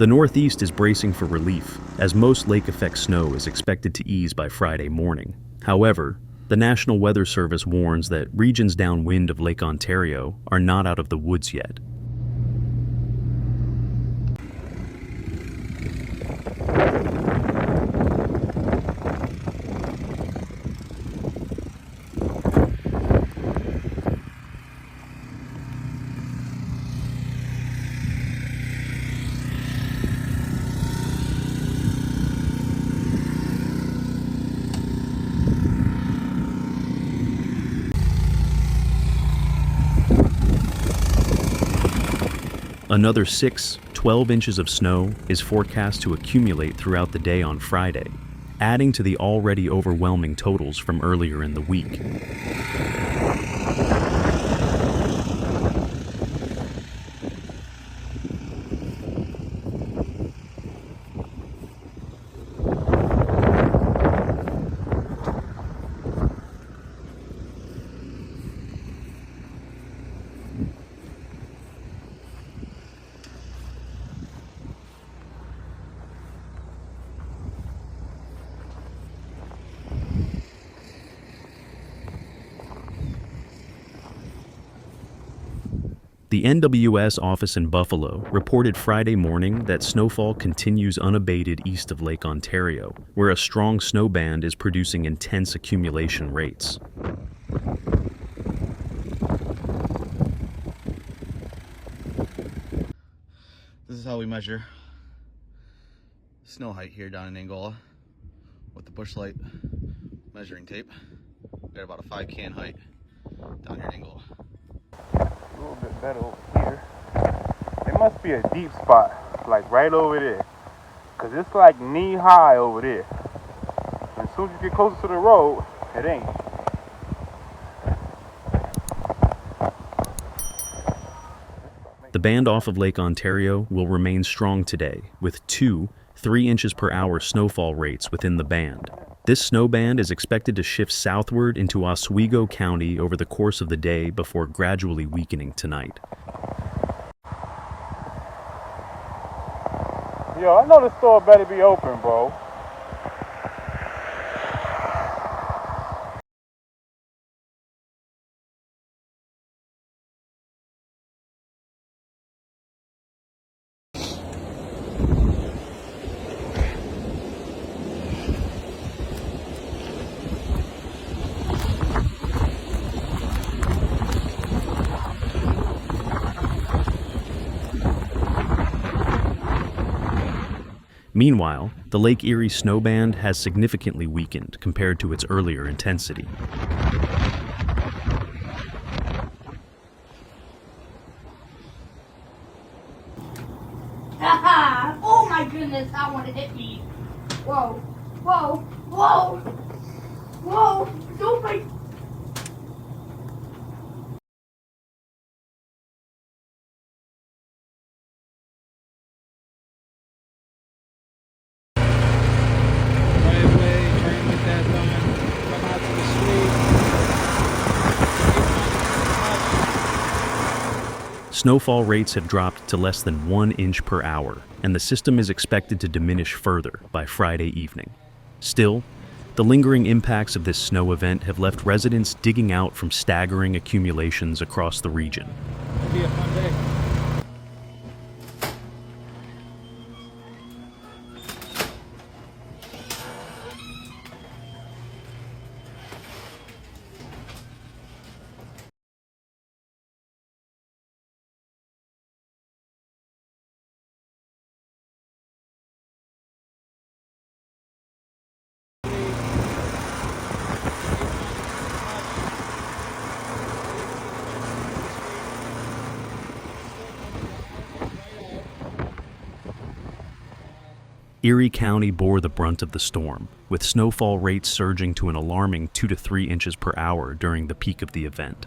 The Northeast is bracing for relief, as most lake-effect snow is expected to ease by Friday morning. However, the National Weather Service warns that regions downwind of Lake Ontario are not out of the woods yet. Another 12 inches of snow is forecast to accumulate throughout the day on Friday, adding to the already overwhelming totals from earlier in the week. The NWS office in Buffalo reported Friday morning that snowfall continues unabated east of Lake Ontario, where a strong snow band is producing intense accumulation rates. This is how we measure snow height here down in Angola with the bush light measuring tape. Got about a 5 can height down here in Angola. A little bit better over here. It must be a deep spot, like right over there, because it's like knee high over there. And as soon as you get closer to the road, it ain't. The band off of Lake Ontario will remain strong today, with 3 inches per hour snowfall rates within the band. This snow band is expected to shift southward into Oswego County over the course of the day before gradually weakening tonight. Yo, I know the store better be open, bro. Meanwhile, the Lake Erie snow band has significantly weakened compared to its earlier intensity. Haha! Oh my goodness, that one hit me. Whoa, whoa, whoa, whoa, don't make... Snowfall rates have dropped to less than 1 inch per hour, and the system is expected to diminish further by Friday evening. Still, the lingering impacts of this snow event have left residents digging out from staggering accumulations across the region. It'll be a fun day. Erie County bore the brunt of the storm, with snowfall rates surging to an alarming 2 to 3 inches per hour during the peak of the event.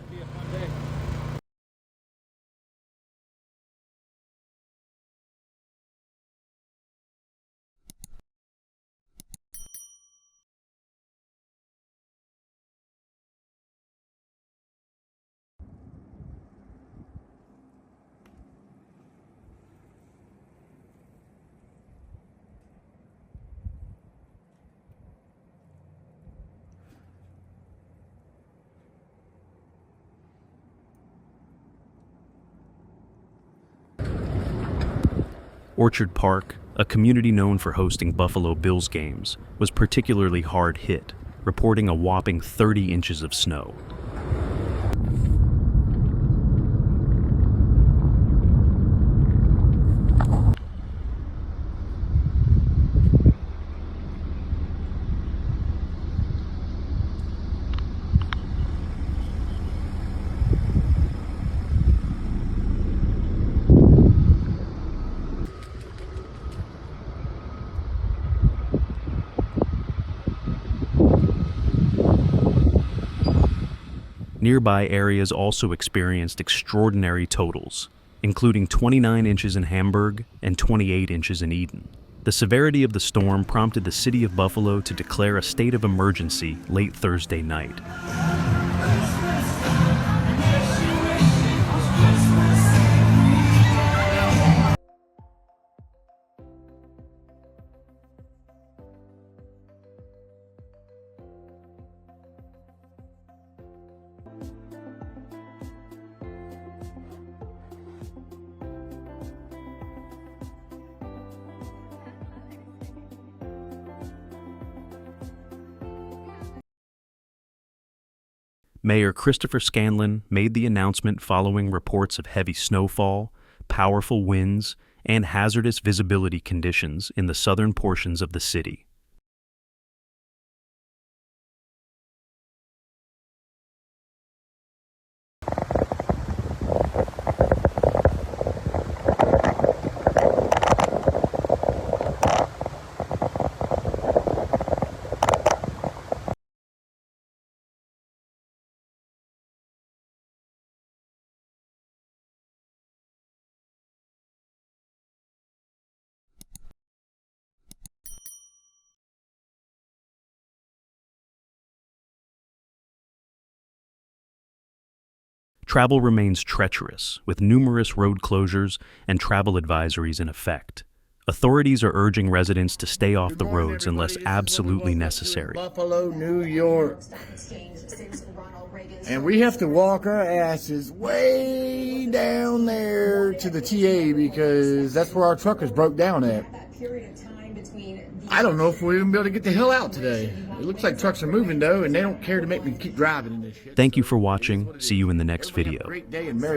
Orchard Park, a community known for hosting Buffalo Bills games, was particularly hard hit, reporting a whopping 30 inches of snow. Nearby areas also experienced extraordinary totals, including 29 inches in Hamburg and 28 inches in Eden. The severity of the storm prompted the city of Buffalo to declare a state of emergency late Thursday night. Mayor Christopher Scanlon made the announcement following reports of heavy snowfall, powerful winds, and hazardous visibility conditions in the southern portions of the city. Travel remains treacherous, with numerous road closures and travel advisories in effect. Authorities are urging residents to stay off the roads unless absolutely necessary. Buffalo, New York. And we have to walk our asses way down there to the TA because that's where our truck is broke down at. I don't know if we'll even be able to get the hell out today. It looks like trucks are moving though, and they don't care to make me keep driving in this shit. Thank you for watching. See you in the next video. Great day and Merry